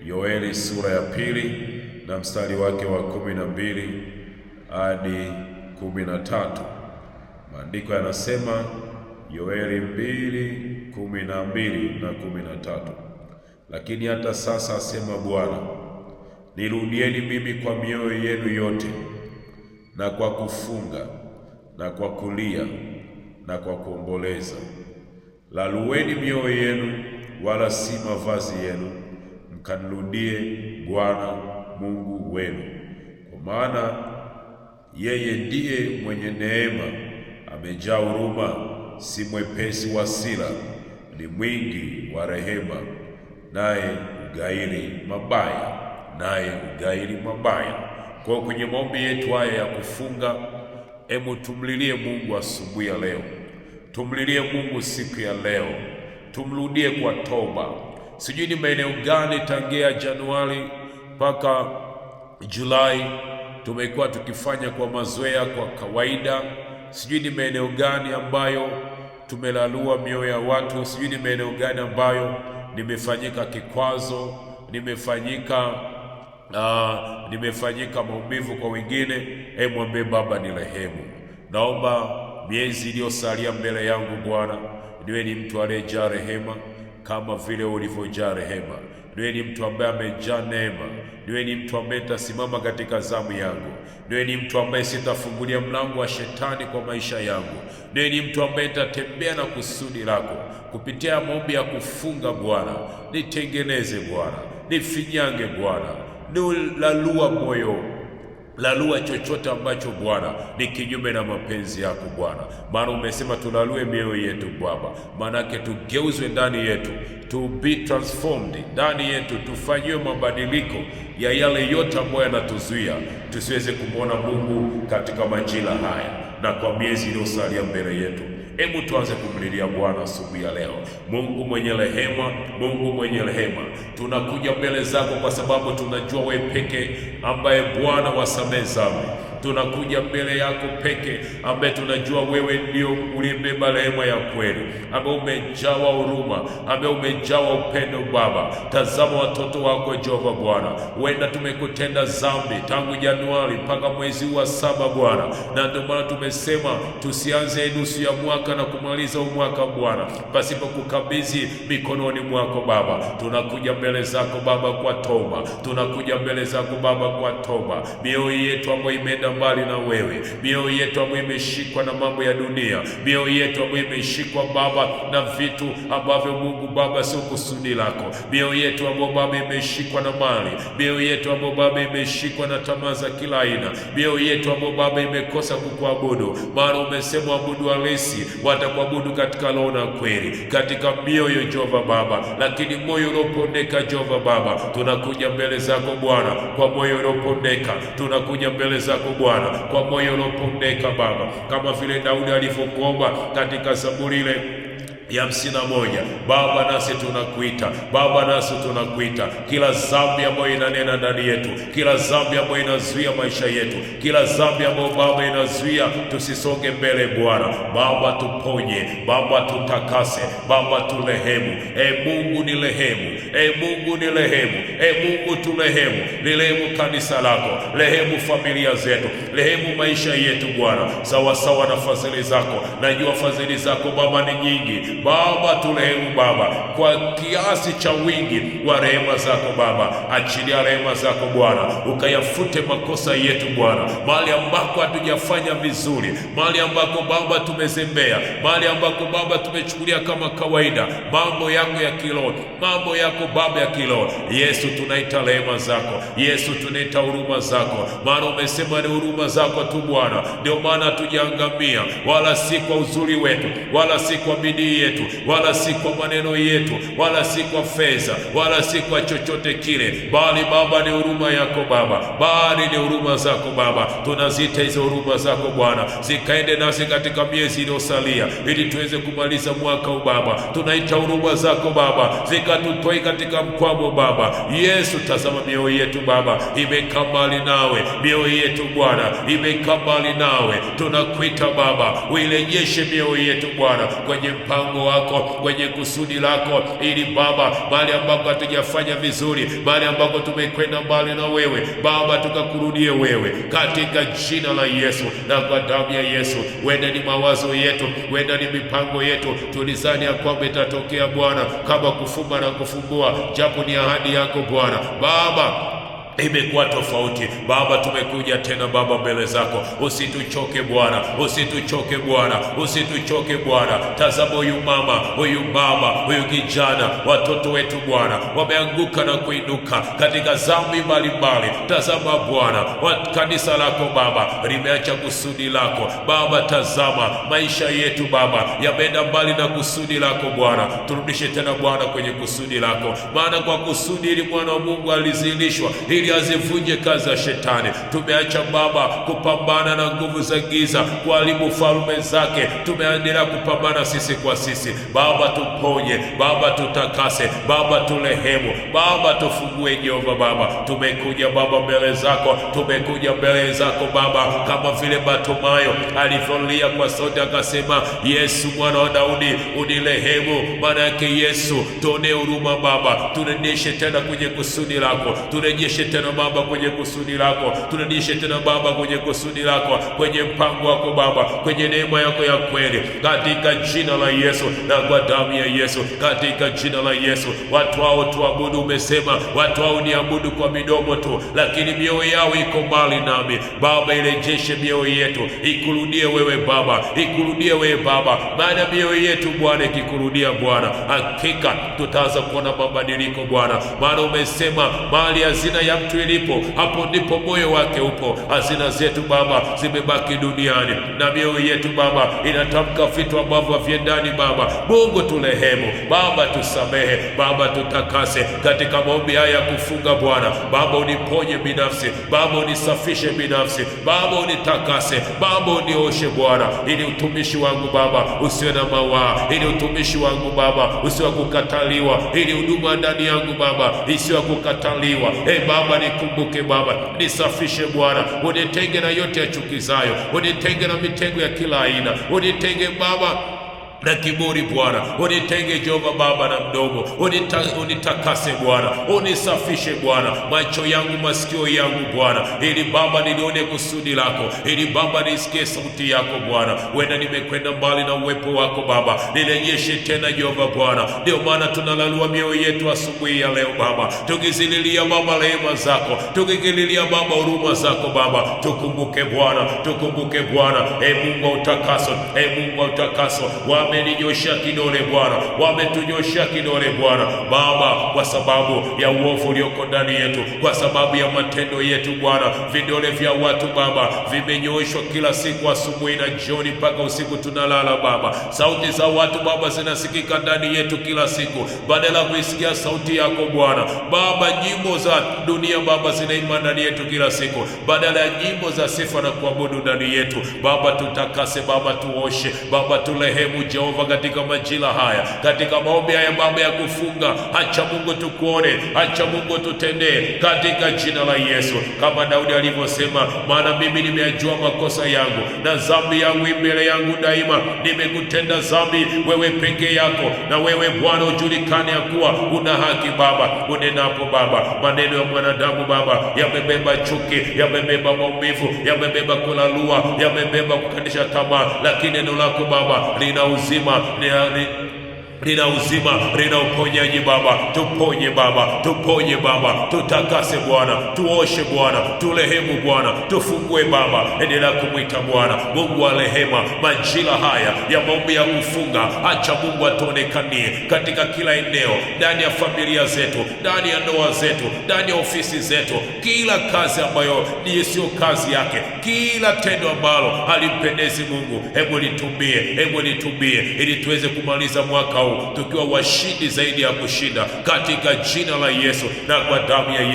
Yoeli sura ya 2 na mstari wake wa 12 hadi 13. Maandiko yanasema, Yoeli 2:12 na 13. Lakini hata sasa, asema Bwana, nirudieni mimi kwa mioyo yenu yote, na kwa kufunga na kwa kulia na kwa kuomboleza. Lalueni mioyo yenu, wala si mavazi yenu, mkanirudie Bwana Mungu wenu, kwa maana yeye ndiye mwenye neema, amejaa huruma, si mwepesi wa hasira, ni mwingi wa rehema, naye ugairi mabaya. Kwa kwenye maombi yetu haya ya kufunga, tumlilie Mungu asubuhi ya leo, tumlilie Mungu siku ya leo, tumrudie kwa toba. Sijui ni maeneo gani tangia Januari mpaka Julai tumekuwa tukifanya kwa mazoea, kwa kawaida. Sijui ni maeneo gani ambayo tumelalua mioyo ya watu. Sijui ni maeneo gani ambayo nimefanyika kikwazo, nimefanyika maumivu kwa wengine. Mwambie Baba ni rehemu. Naomba miezi iliyosalia mbele yangu Bwana, niwe ni mtu aliyejaa rehema kama vile ulivyojaa rehema. Niwe ni mtu ambaye amejaa neema. Niwe ni mtu ambaye nitasimama katika zamu yangu. Niwe ni mtu ambaye sitafungulia mlango wa shetani kwa maisha yangu. Niwe ni mtu ambaye nitatembea na kusudi lako. Kupitia maombi ya kufunga Bwana, nitengeneze Bwana, nifinyange Bwana, nilalua moyo, lalua chochote ambacho Bwana ni kinyume na mapenzi yako Bwana. Maana umesema tulalue mioyo yetu Baba, maanake tugeuzwe ndani yetu, to be transformed ndani yetu, tufanyiwe mabadiliko ya yale yote ambayo yanatuzuia tusiweze kumwona Mungu katika majira haya na kwa miezi iliyosalia mbele yetu. Hebu tuanze kumlilia Bwana asubuhi ya leo. Mungu mwenye rehema, Mungu mwenye rehema, tunakuja mbele zako kwa sababu tunajua wewe peke ambaye Bwana wasamehe dhambi. Tunakuja mbele yako peke ambaye tunajua wewe ndio ulibeba rehema ya kweli, ambaye umejawa huruma, ambaye umejawa upendo Baba. Tazama watoto wako Jehova Bwana, huenda tumekutenda dhambi tangu Januari mpaka mwezi wa 7 Bwana, na ndio maana tumesema tusianze nusu ya mwaka na kumaliza mwaka Bwana pasipo kukabidhi mikononi mwako Baba. Tunakuja mbele zako Baba kwa toba, tunakuja mbele zako Baba kwa toba. Mioyo yetu ambayo imeenda mbali na wewe, mioyo yetu ambayo imeshikwa na mambo ya dunia, mioyo yetu ambayo imeshikwa Baba na vitu ambavyo Mungu Baba sio kusudi lako, mioyo yetu ambayo Baba imeshikwa na mali, mioyo yetu ambayo Baba imeshikwa na tamaa za kila aina, mioyo yetu ambayo Baba imekosa kukuabudu. Maana umesema abudu halisi watakuabudu katika roho na kweli, katika mioyo Jehova Baba. Lakini moyo uliopondeka Jehova Baba, tunakuja mbele zako Bwana kwa moyo uliopondeka, tunakuja mbele zako Bwana kwa moyo uliopondeka Baba, kama vile Daudi alivyokuomba katika Zaburi ile ya 51. Baba nasi tunakuita, Baba nasi tunakuita. Kila dhambi ambayo inanena ndani yetu, kila dhambi ambayo inazuia maisha yetu, kila dhambi ambayo Baba inazuia tusisonge mbele Bwana, Baba tuponye, Baba tutakase, Baba turehemu. Mungu ni rehemu, Mungu ni rehemu, Mungu turehemu. Rehemu kanisa lako, rehemu familia zetu, rehemu maisha yetu Bwana, sawa sawa na fadhili zako. Najua fadhili zako Baba ni nyingi Baba, turehemu Baba kwa kiasi cha wingi wa rehema zako Baba. Achilia rehema zako Bwana, ukayafute makosa yetu Bwana, mahali ambako hatujafanya vizuri, mahali ambako Baba tumezembea, mahali ambako Baba tumechukulia kama kawaida mambo yako ya kiroho, mambo yako Baba ya kiroho. Yesu, tunaita rehema zako, Yesu tunaita huruma zako, maana umesema ni huruma zako tu Bwana ndio maana hatujaangamia, wala si kwa uzuri wetu, wala si kwa bidii yetu, wala si kwa maneno yetu, wala si kwa fedha, wala si kwa chochote kile, bali Baba ni huruma yako Baba, bali ni huruma zako Baba. Tunazita hizo huruma zako Bwana zikaende nasi katika miezi iliyosalia, ili tuweze kumaliza mwaka huu Baba. Tunaita huruma zako Baba zikatutoi katika mkwamo Baba. Yesu, tazama mioyo yetu Baba imekaa mbali nawe, mioyo yetu Bwana imekaa mbali nawe. Tunakuita Baba uirejeshe mioyo yetu Bwana kwenye mpango mpango wako, kwenye kusudi lako, ili Baba, mahali ambako hatujafanya vizuri, mahali ambako tumekwenda mbali na wewe Baba, tukakurudie wewe katika jina la Yesu na kwa damu ya Yesu. Wenda ni mawazo yetu, wenda ni mipango yetu, tulizani ya kwamba itatokea Bwana kama kufumba na kufumbua, japo ni ahadi yako Bwana. Baba, imekuwa tofauti Baba. Tumekuja tena Baba mbele zako, usituchoke Bwana, usituchoke Bwana, usituchoke Bwana. Tazama huyu mama, huyu baba, huyu kijana, watoto wetu Bwana wameanguka na kuinuka katika dhambi mbalimbali. Tazama Bwana, kanisa lako Baba limeacha kusudi lako Baba. Tazama maisha yetu Baba yameenda mbali na kusudi lako Bwana. Turudishe tena Bwana kwenye kusudi lako, maana kwa kusudi ili mwana wa Mungu alizilishwa ili azivunje kazi za shetani. Tumeacha Baba kupambana na nguvu za giza, kuharibu falme zake. Tumeendelea kupambana sisi kwa sisi Baba. Tuponye Baba, tutakase Baba, turehemu Baba, tufungue Jehova Baba. Tumekuja Baba mbele zako, tumekuja mbele zako Baba, kama vile Bartimayo alivyolia kwa sauti akasema, Yesu mwana wa Daudi unirehemu. Maana yake Yesu, tuonee huruma Baba, turejeshe tena kwenye kusudi lako, turejeshe tena Baba kwenye kusudi lako, turudishe tena Baba kwenye kusudi lako, kwenye mpango wako Baba, kwenye neema yako ya kweli, katika jina la Yesu na kwa damu ya Yesu, katika jina la Yesu. Watu hao tuabudu, umesema watu hao niabudu kwa midomo tu, lakini mioyo yao iko mbali nami Baba. Irejeshe mioyo yetu ikurudie wewe Baba, ikurudie wewe Baba, maana mioyo yetu Bwana ikikurudia Bwana, hakika tutaanza kuona mabadiliko Bwana. Maana umesema mali hazina ya mtu ilipo, hapo ndipo moyo wake upo. Hazina zetu Baba zimebaki duniani, na mioyo yetu Baba inatamka vitu ambavyo haviendani Baba. Mungu turehemu Baba, tusamehe Baba, tutakase katika maombi haya ya kufunga Bwana. Baba uniponye binafsi Baba, unisafishe binafsi Baba, unitakase Baba, unioshe Bwana, ili utumishi wangu Baba usiwe na mawaa, ili utumishi wangu Baba usiwe kukataliwa, ili huduma ndani yangu Baba isiwe kukataliwa. Baba nikumbuke Baba, nisafishe Bwana, unitenge na yote yachukizayo, unitenge na mitego ya kila aina, unitenge Baba na kiburi Bwana, unitenge Jehova Baba na mdomo, unitakase Bwana, unisafishe Bwana, macho yangu, masikio yangu Bwana, ili Baba nilione kusudi lako, ili Baba nisikie sauti yako Bwana. Wenda nimekwenda mbali na uwepo wako Baba, nirejeshe tena Jehova Bwana. Ndio maana tunalalua mioyo yetu asubuhi ya leo Baba, tukizililia Baba rehema zako, tukikililia Baba huruma zako Baba. Tukumbuke Bwana, tukumbuke Bwana. Mungu wa utakaso, Mungu wa utakaso, wameninyosha kidole Bwana, wametunyosha kidole Bwana Baba, kwa sababu ya uovu ulioko ndani yetu, kwa sababu ya matendo yetu Bwana. Vidole vya watu Baba vimenyoshwa kila siku, asubuhi na jioni mpaka usiku tunalala Baba. Sauti za watu Baba zinasikika ndani yetu kila siku, badala ya kuisikia sauti yako Bwana. Baba, nyimbo za dunia Baba zinaimba ndani yetu kila siku, badala ya nyimbo za sifa na kuabudu ndani yetu Baba. Tutakase Baba, tuoshe Baba, turehemu Jehova katika majira haya, katika maombi haya Baba ya kufunga. Acha Mungu tukuone, acha Mungu tutendee katika jina la Yesu, kama Daudi alivyosema, maana mimi nimeyajua makosa yangu na dhambi yangu mbele yangu daima. Nimekutenda dhambi wewe peke yako, na wewe Bwana ujulikane ya kuwa una haki Baba. Unenapo Baba, maneno ya mwanadamu Baba yamebeba chuki, yamebeba maumivu, yamebeba kulalua, yamebeba kukatisha tamaa, lakini neno lako Baba lina uzima, lina uzima, lina uponyaji Baba. Tuponye Baba, tuponye Baba, tutakase Bwana, tuoshe Bwana, turehemu Bwana, tufungue Baba. Endelea kumwita Bwana Mungu wa rehema majira haya ya maombi ya kufunga. Acha Mungu atuonekanie katika kila eneo, ndani ya familia zetu, ndani ya ndoa zetu, ndani ya ofisi zetu, kila kazi ambayo ni sio kazi yake, kila tendo ambalo halimpendezi Mungu. Hebu litumie ili tuweze kumaliza mwaka huu tukiwa washindi zaidi ya kushinda, katika jina la Yesu na kwa damu ya Yesu.